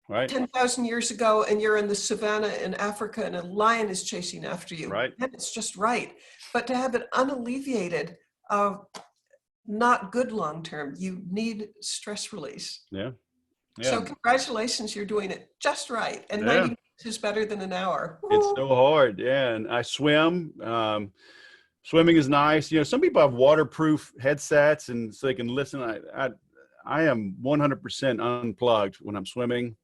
right. 10,000 years ago and you're in the savannah in Africa and a lion is chasing after you. Right. Then it's just right. But to have it unalleviated, not good long-term. You need stress release. Yeah. So congratulations, you're doing it just right. And 90 minutes is better than an hour. Woo. It's so hard. Yeah. And I swim. Swimming is nice. Some people have waterproof headsets and so they can listen. I am 100% unplugged when I'm swimming.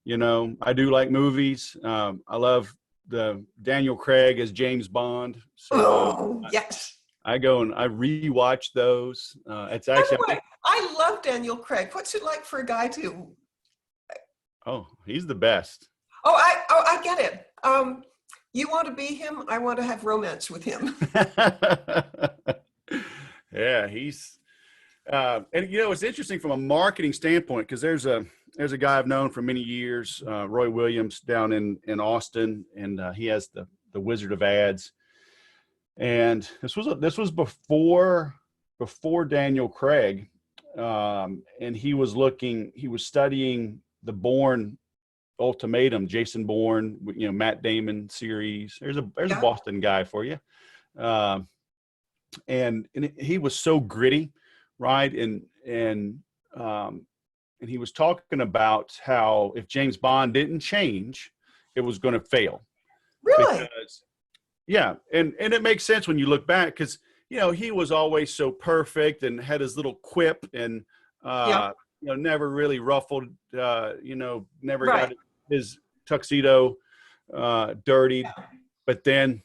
You know, I do like movies. I love the Daniel Craig as James Bond. So Oh, yes. I go and I rewatch those. It's By the actually, way, I love Daniel Craig. What's it like for a guy to? oh, he's the best. I get it. You want to be him? I want to have romance with him. Yeah, he's and you know it's interesting from a marketing standpoint because there's a guy I've known for many years, Roy Williams down in Austin, and he has the Wizard of Ads. And this was before Daniel Craig, and he was studying the Bourne Ultimatum, Jason Bourne, you know, Matt Damon series. There's a Yeah. Boston guy for you. And he was so gritty, right? And he was talking about how if James Bond didn't change, it was going to fail. Really? Because, yeah, and it makes sense when you look back because you know he was always so perfect and had his little quip and Yeah. you know never really ruffled, you know, never got Right. his tuxedo dirtied. But then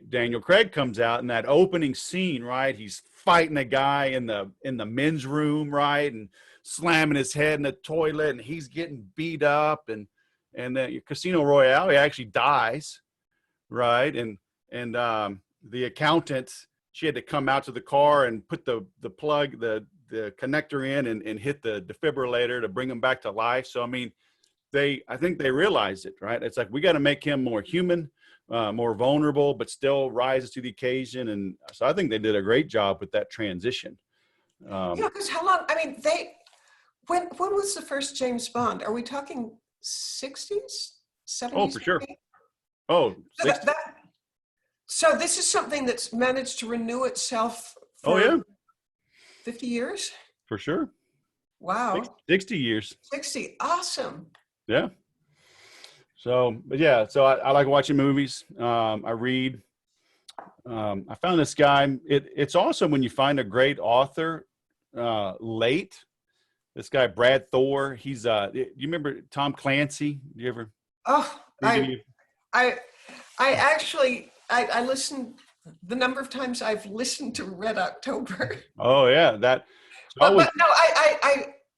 Daniel Craig comes out in that opening scene, right? He's fighting a guy in the men's room, right, and slamming his head in the toilet, and he's getting beat up, and then Casino Royale, he actually dies, right, and the accountant, she had to come out to the car and put the plug, the connector in, and hit the defibrillator to bring him back to life. So I mean, I think they realized it, right? It's like we got to make him more human, more vulnerable, but still rises to the occasion. And so I think they did a great job with that transition. Yeah, because how long? I mean, when was the first James Bond? Are we talking 60s, 70s? Oh, for sure. Oh, So, 60. so this is something that's managed to renew itself Oh, for yeah, 50 years? for sure. Wow. 60 years. 60. Awesome. Yeah. So, but yeah, so I like watching movies. I read. I found this guy. It's awesome when you find a great author late. This guy, Brad Thor. He's you remember Tom Clancy? Do you ever Oh, read any? I actually, I listened, the number of times I've listened to Red October. Oh yeah, that. So I was. But no,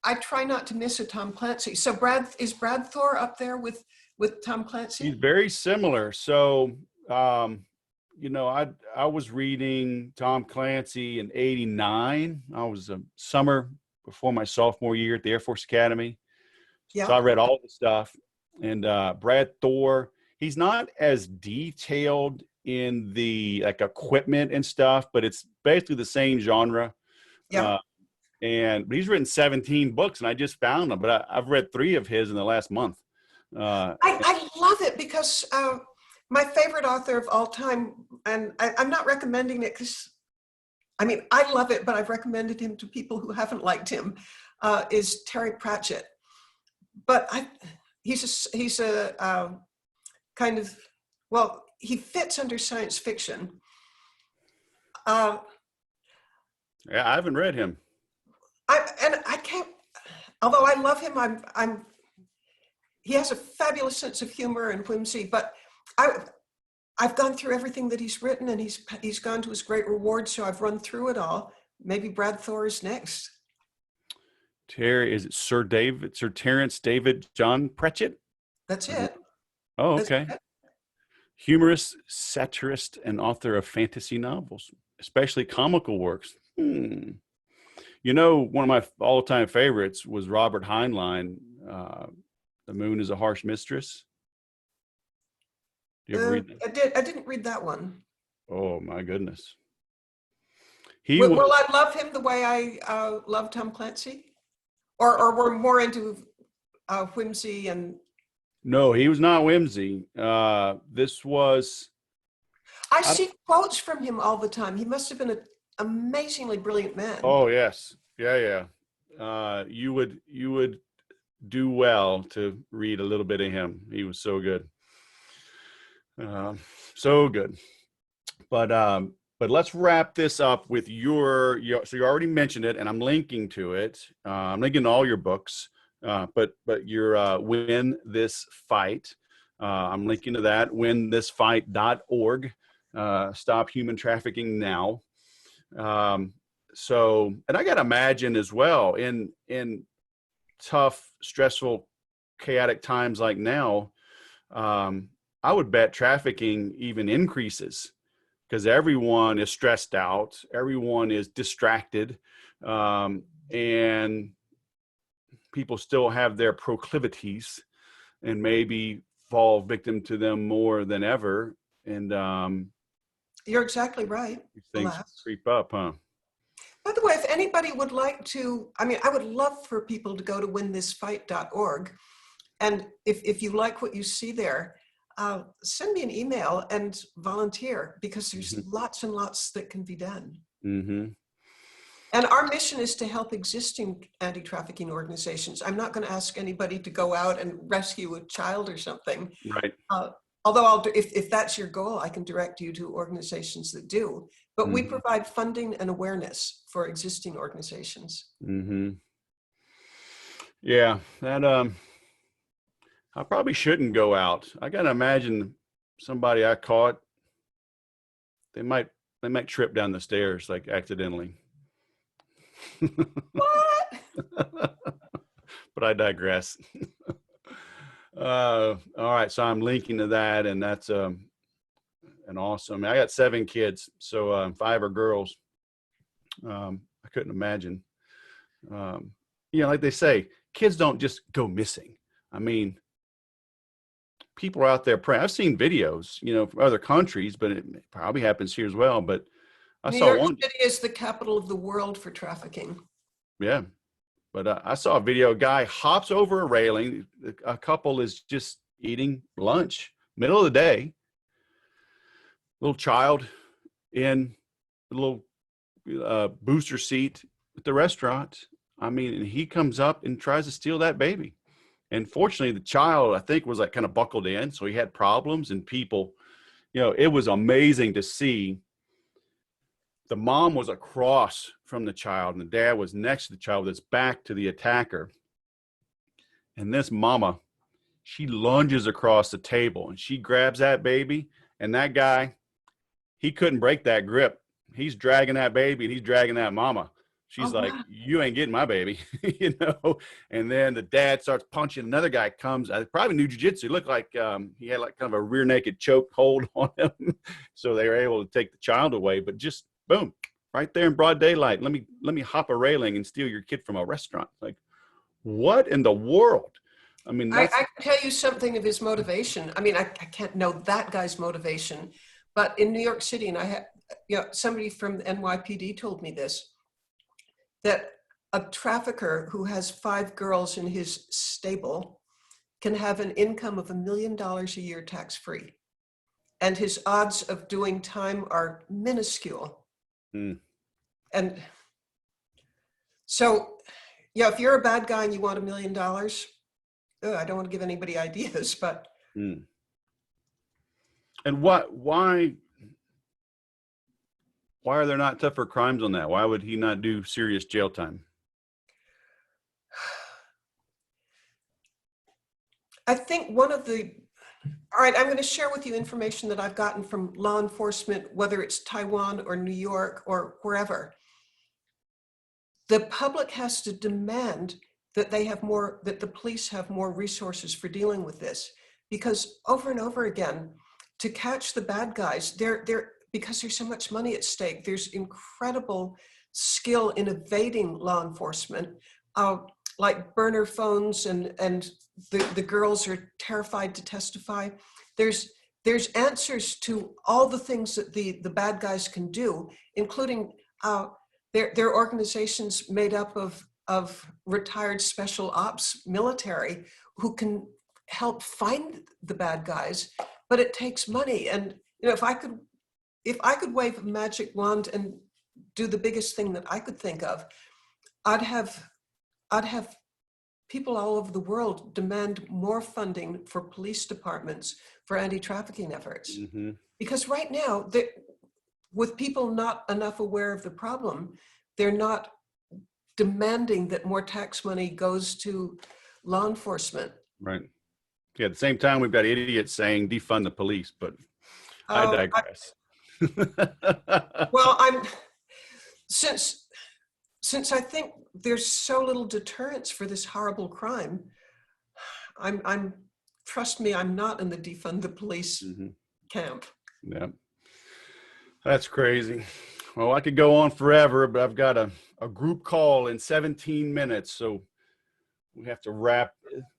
I try not to miss a Tom Clancy. So is Brad Thor up there with Tom He's Clancy? very similar. So, you know, I was reading Tom Clancy in '89. I was a summer before my sophomore year at the Air Force Academy. So Yeah. I read all the stuff. And Brad Thor, he's not as detailed in the like equipment and stuff, but it's basically the same genre. Yeah. But he's written 17 books, and I just found them. But I've read 3 of his in the last month. I love it because my favorite author of all time, and I'm not recommending it because, I mean, I love it, but I've recommended him to people who haven't liked him, is Terry Pratchett. But he's a kind of, well, he fits under science fiction. Yeah, I haven't read him. I can't, although I love him, he has a fabulous sense of humor and whimsy, but I've gone through everything that he's written, and he's gone to his great reward, so I've run through it all. Maybe Brad Thor is next. Is it Sir Terence David John Pratchett? That's it. Oh, That's okay. it. Humorist, satirist, and author of fantasy novels, especially comical works. You know, one of my all-time favorites was Robert Heinlein. The Moon is a Harsh Mistress. Did you ever read that? I didn't read that one. Oh my goodness. Will I love him the way I love Tom Clancy? Or we're more into whimsy and... No, he was not whimsy. This was... I see quotes from him all the time. He must have been an amazingly brilliant man. Oh, yes. Yeah. You would do well to read a little bit of him. He was so good. So good. But let's wrap this up with your so you already mentioned it, and I'm linking to it. I'm linking to all your books. but your Win This Fight. I'm linking to that, winthisfight.org. Stop human trafficking now. So, and I got to imagine as well, in tough, stressful, chaotic times like now, I would bet trafficking even increases because everyone is stressed out, everyone is distracted, and people still have their proclivities and maybe fall victim to them more than ever. And You're exactly right. these things Alas. creep up, huh? By the way, if anybody would like to, I mean, I would love for people to go to winthisfight.org. And if you like what you see there, send me an email and volunteer, because there's lots and lots that can be done. Mm-hmm. And our mission is to help existing anti-trafficking organizations. I'm not going to ask anybody to go out and rescue a child or something. Right. Although if that's your goal, I can direct you to organizations that do. But we provide funding and awareness for existing organizations. Mm-hmm. Yeah, that I probably shouldn't go out. I gotta imagine somebody I caught, they might trip down the stairs like accidentally. What? But I digress. All right, so I'm linking to that, and that's an awesome. I got 7 kids, so 5 are girls. I couldn't imagine. Like they say, kids don't just go missing. I mean, people are out there praying. I've seen videos, from other countries, but it probably happens here as well. But I New saw York one. City is the capital of the world for trafficking. Yeah. But I saw a video, a guy hops over a railing. A couple is just eating lunch, middle of the day. Little child in a little booster seat at the restaurant. I mean, and he comes up and tries to steal that baby. And fortunately, the child, I think, was like kind of buckled in. So he had problems, and people, it was amazing to see. The mom was across from the child, and the dad was next to the child with his back to the attacker. And this mama, she lunges across the table and she grabs that baby. And that guy, he couldn't break that grip. He's dragging that baby and he's dragging that mama. She's like, wow. You ain't getting my baby, And then the dad starts punching. Another guy comes, probably knew jiu-jitsu. Looked like he had like kind of a rear naked choke hold on him. So they were able to take the child away, but just boom, right there in broad daylight. Let me hop a railing and steal your kid from a restaurant. Like, what in the world? I mean, I can tell you something of his motivation. I mean, I can't know that guy's motivation, but in New York City, and I had, somebody from the NYPD told me this, that a trafficker who has 5 girls in his stable can have an income of $1 million a year tax-free. And his odds of doing time are minuscule. And so, if you're a bad guy and you want $1 million, I don't want to give anybody ideas, but. And why are there not tougher crimes on that? Why would he not do serious jail time? I think all right, I'm going to share with you information that I've gotten from law enforcement, whether it's Taiwan or New York or wherever. The public has to demand that that the police have more resources for dealing with this, because over and over again, to catch the bad guys, because there's so much money at stake, there's incredible skill in evading law enforcement, like burner phones, and the girls are terrified to testify. There's answers to all the things that the bad guys can do, including their organizations made up of retired special ops military who can help find the bad guys, but it takes money. And if I could wave a magic wand and do the biggest thing that I could think of, I'd have people all over the world demand more funding for police departments for anti-trafficking efforts. Because right now, with people not enough aware of the problem, they're not demanding that more tax money goes to law enforcement. Right. Yeah, at the same time, we've got idiots saying defund the police, but I Oh, digress. well, since I think there's so little deterrence for this horrible crime, trust me, I'm not in the defund the police camp. Yeah, that's crazy. Well, I could go on forever, but I've got a group call in 17 minutes, so we have to wrap.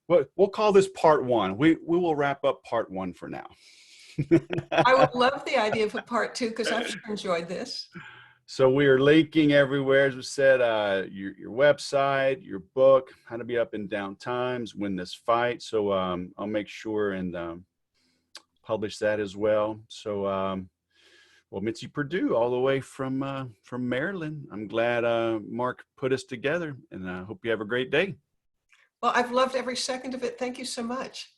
We'll call this part one. We will wrap up part one for now. I would love the idea of a part two because I've enjoyed this. So we are linking everywhere, as we said, your website, your book, How to Be Up in Down Times, Win This Fight. So I'll make sure and publish that as well. So, well, Mitzi Perdue, all the way from Maryland. I'm glad Mark put us together, and I hope you have a great day. Well, I've loved every second of it. Thank you so much.